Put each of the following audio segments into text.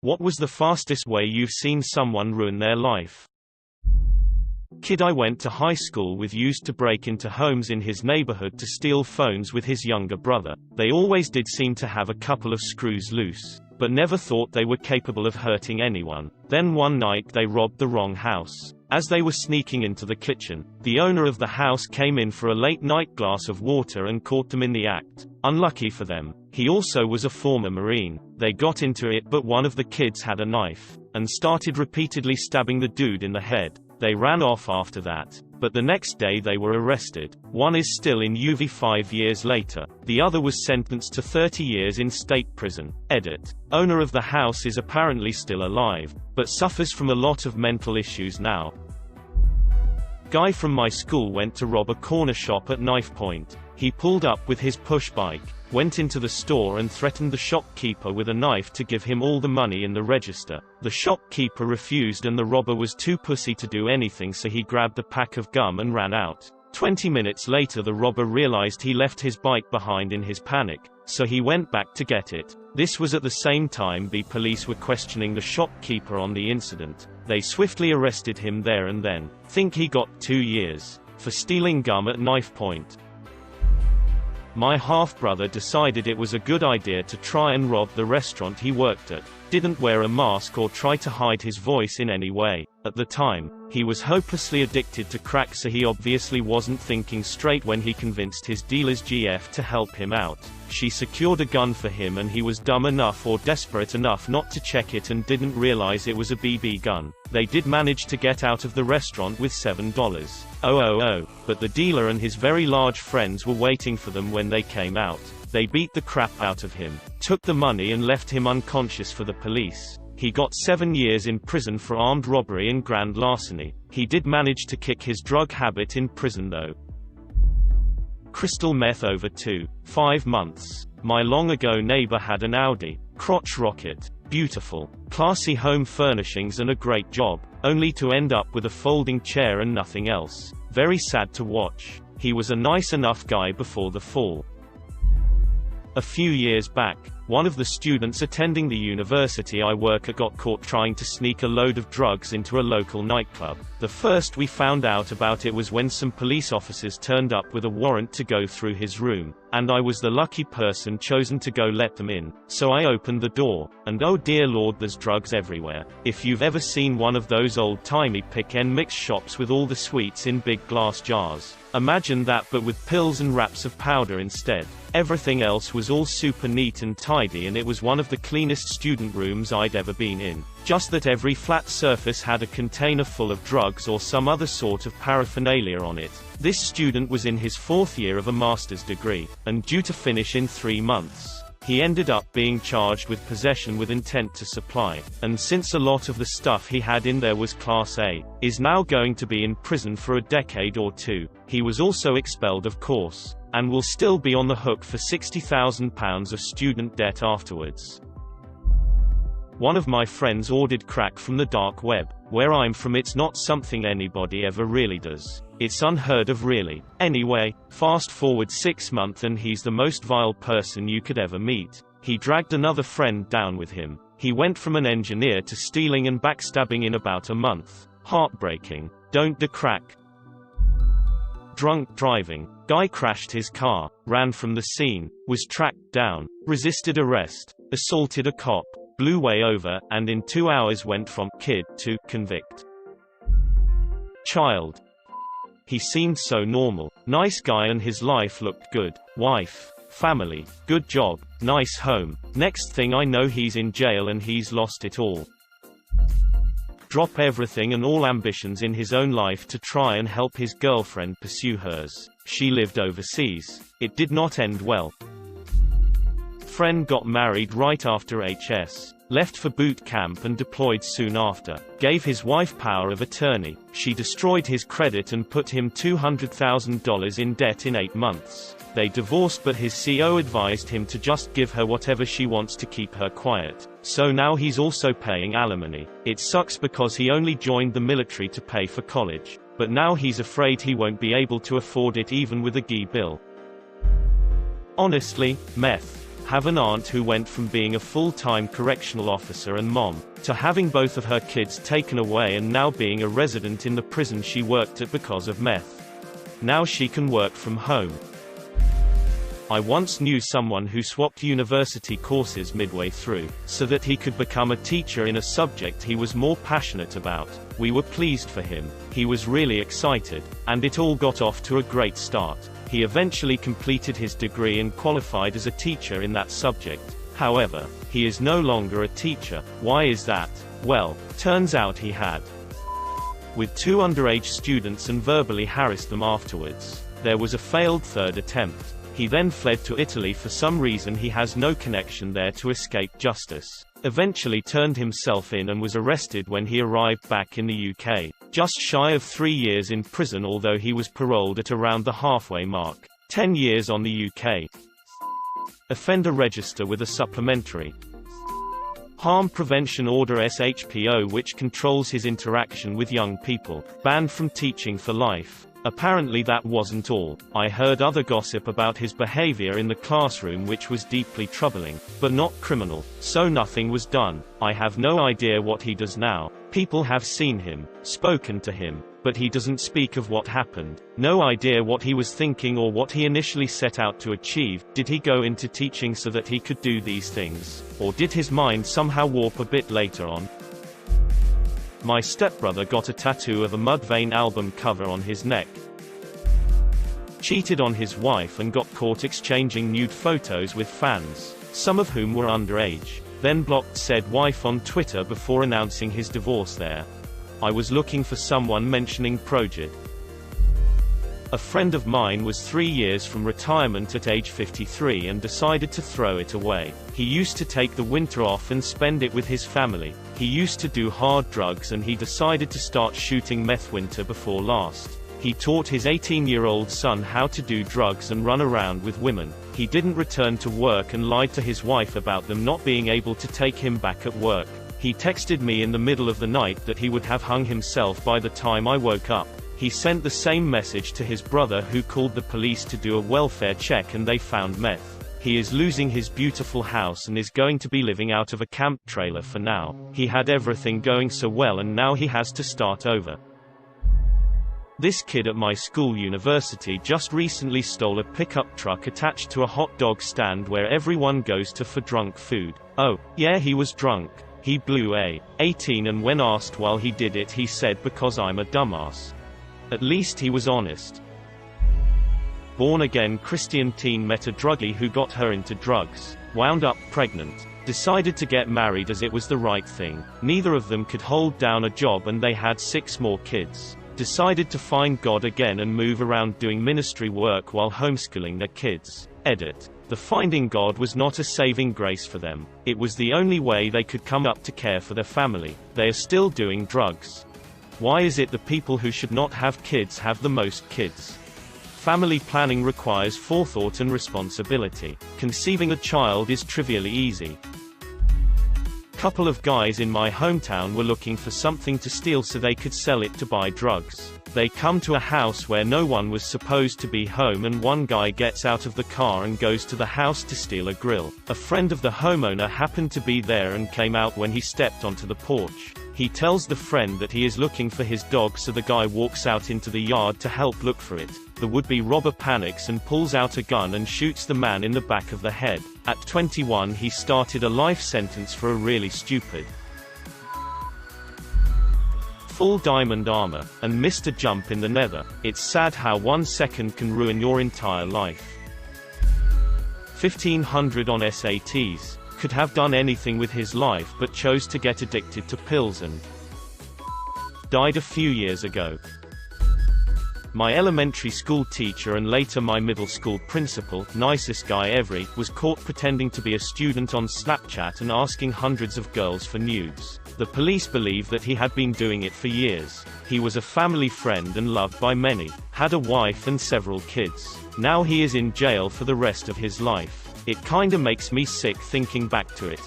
What was the fastest way you've seen someone ruin their life? Kid I went to high school with used to break into homes in his neighborhood to steal phones with his younger brother. They always did seem to have a couple of screws loose, but never thought they were capable of hurting anyone. Then one night they robbed the wrong house. As they were sneaking into the kitchen, the owner of the house came in for a late-night glass of water and caught them in the act. Unlucky for them, he also was a former Marine. They got into it, but one of the kids had a knife, and started repeatedly stabbing the dude in the head. They ran off after that, but the next day they were arrested. One is still in UV 5 years later. The other was sentenced to 30 years in state prison. Edit. Owner of the house is apparently still alive, but suffers from a lot of mental issues now. Guy from my school went to rob a corner shop at knife point. He pulled up with his push bike, went into the store and threatened the shopkeeper with a knife to give him all the money in the register. The shopkeeper refused and the robber was too pussy to do anything, so he grabbed a pack of gum and ran out. 20 minutes later the robber realized he left his bike behind in his panic, so he went back to get it. This was at the same time the police were questioning the shopkeeper on the incident. They swiftly arrested him there and then. Think he got 2 years for stealing gum at knife point. My half-brother decided it was a good idea to try and rob the restaurant he worked at. Didn't wear a mask or try to hide his voice in any way. At the time, he was hopelessly addicted to crack, so he obviously wasn't thinking straight when he convinced his dealer's GF to help him out. She secured a gun for him and he was dumb enough or desperate enough not to check it and didn't realize it was a BB gun. They did manage to get out of the restaurant with $7,000, but the dealer and his very large friends were waiting for them when they came out. They beat the crap out of him, took the money and left him unconscious for the police. He got 7 years in prison for armed robbery and grand larceny. He did manage to kick his drug habit in prison though. Crystal meth over 5 months. My long ago neighbor had an Audi crotch rocket. Beautiful, classy home furnishings and a great job, only to end up with a folding chair and nothing else. Very sad to watch. He was a nice enough guy before the fall. A few years back, one of the students attending the university I work at got caught trying to sneak a load of drugs into a local nightclub. The first we found out about it was when some police officers turned up with a warrant to go through his room, and I was the lucky person chosen to go let them in. So I opened the door, and oh dear lord, there's drugs everywhere. If you've ever seen one of those old-timey pick-and-mix shops with all the sweets in big glass jars, imagine that, but with pills and wraps of powder instead. Everything else was all super neat and tidy, and it was one of the cleanest student rooms I'd ever been in. Just that every flat surface had a container full of drugs or some other sort of paraphernalia on it. This student was in his 4th year of a master's degree, and due to finish in 3 months. He ended up being charged with possession with intent to supply, and since a lot of the stuff he had in there was Class A, is now going to be in prison for a decade or 2. He was also expelled, of course, and will still be on the hook for £60,000 of student debt afterwards. One of my friends ordered crack from the dark web. Where I'm from, it's not something anybody ever really does. It's unheard of, really. Anyway, fast forward 6 months and he's the most vile person you could ever meet. He dragged another friend down with him. He went from an engineer to stealing and backstabbing in about a month. Heartbreaking. Don't do crack. Drunk driving. Guy crashed his car, ran from the scene, was tracked down, resisted arrest, assaulted a cop, blew way over, and in 2 hours went from kid to convict. Child. He seemed so normal. Nice guy and his life looked good. Wife, family, good job, nice home. Next thing I know he's in jail and he's lost it all. Drop everything and all ambitions in his own life to try and help his girlfriend pursue hers. She lived overseas. It did not end well. Friend got married right after HS. Left for boot camp and deployed soon after. Gave his wife power of attorney. She destroyed his credit and put him $200,000 in debt in 8 months. They divorced, but his CO advised him to just give her whatever she wants to keep her quiet. So now he's also paying alimony. It sucks because he only joined the military to pay for college. But now he's afraid he won't be able to afford it even with a GI Bill. Honestly, meth. Have an aunt who went from being a full-time correctional officer and mom, to having both of her kids taken away and now being a resident in the prison she worked at because of meth. Now she can work from home. I once knew someone who swapped university courses midway through, so that he could become a teacher in a subject he was more passionate about. We were pleased for him, he was really excited, and it all got off to a great start. He eventually completed his degree and qualified as a teacher in that subject. However, he is no longer a teacher. Why is that? Well, turns out he had with 2 underage students and verbally harassed them afterwards. There was a failed third attempt. He then fled to Italy for some reason he has no connection there to escape justice. Eventually turned himself in and was arrested when he arrived back in the UK. Just shy of 3 years in prison, although he was paroled at around the halfway mark. 10 years on the UK offender register with a supplementary Harm Prevention Order SHPO, which controls his interaction with young people. Banned from teaching for life. Apparently that wasn't all. I heard other gossip about his behavior in the classroom which was deeply troubling, but not criminal, so nothing was done. I have no idea what he does now. People have seen him, spoken to him, but he doesn't speak of what happened. No idea what he was thinking or what he initially set out to achieve. Did he go into teaching so that he could do these things? Or did his mind somehow warp a bit later on? My stepbrother got a tattoo of a Mudvayne album cover on his neck. Cheated on his wife and got caught exchanging nude photos with fans, some of whom were underage. Then blocked said wife on Twitter before announcing his divorce there. I was looking for someone mentioning Projid. A friend of mine was 3 years from retirement at age 53 and decided to throw it away. He used to take the winter off and spend it with his family. He used to do hard drugs and he decided to start shooting meth winter before last. He taught his 18-year-old son how to do drugs and run around with women. He didn't return to work and lied to his wife about them not being able to take him back at work. He texted me in the middle of the night that he would have hung himself by the time I woke up. He sent the same message to his brother, who called the police to do a welfare check, and they found meth. He is losing his beautiful house and is going to be living out of a camp trailer for now. He had everything going so well and now he has to start over. This kid at my school university just recently stole a pickup truck attached to a hot dog stand where everyone goes to for drunk food. Oh, yeah, he was drunk. He blew a 18, and when asked why he did it he said, because I'm a dumbass. At least he was honest. Born-again Christian teen met a druggie who got her into drugs, wound up pregnant, decided to get married as it was the right thing. Neither of them could hold down a job and they had 6 more kids. Decided to find God again and move around doing ministry work while homeschooling their kids. Edit. The finding God was not a saving grace for them. It was the only way they could come up to care for their family. They are still doing drugs. Why is it the people who should not have kids have the most kids? Family planning requires forethought and responsibility. Conceiving a child is trivially easy. Couple of guys in my hometown were looking for something to steal so they could sell it to buy drugs. They come to a house where no one was supposed to be home, and one guy gets out of the car and goes to the house to steal a grill. A friend of the homeowner happened to be there and came out when he stepped onto the porch. He tells the friend that he is looking for his dog, so the guy walks out into the yard to help look for it. The would-be robber panics and pulls out a gun and shoots the man in the back of the head. At 21 he started a life sentence for a really stupid full diamond armor, and missed a jump in the nether. It's sad how 1 second can ruin your entire life. 1500 on SATs. Could have done anything with his life but chose to get addicted to pills and died a few years ago. My elementary school teacher and later my middle school principal, nicest guy ever, was caught pretending to be a student on Snapchat and asking hundreds of girls for nudes. The police believe that he had been doing it for years. He was a family friend and loved by many, had a wife and several kids. Now he is in jail for the rest of his life. It kinda makes me sick thinking back to it.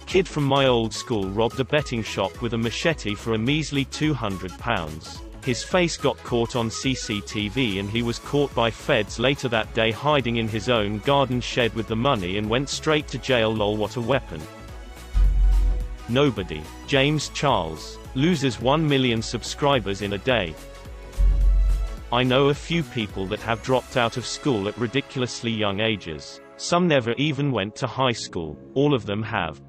Kid from my old school robbed a betting shop with a machete for a measly £200. His face got caught on CCTV and he was caught by feds later that day hiding in his own garden shed with the money and went straight to jail. Lol, what a weapon. Nobody. James Charles. Loses 1 million subscribers in a day. I know a few people that have dropped out of school at ridiculously young ages. Some never even went to high school. All of them have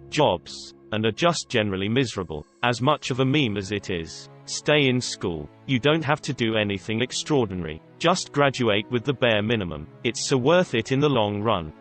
jobs and are just generally miserable. As much of a meme as it is, stay in school. You don't have to do anything extraordinary. Just graduate with the bare minimum. It's so worth it in the long run.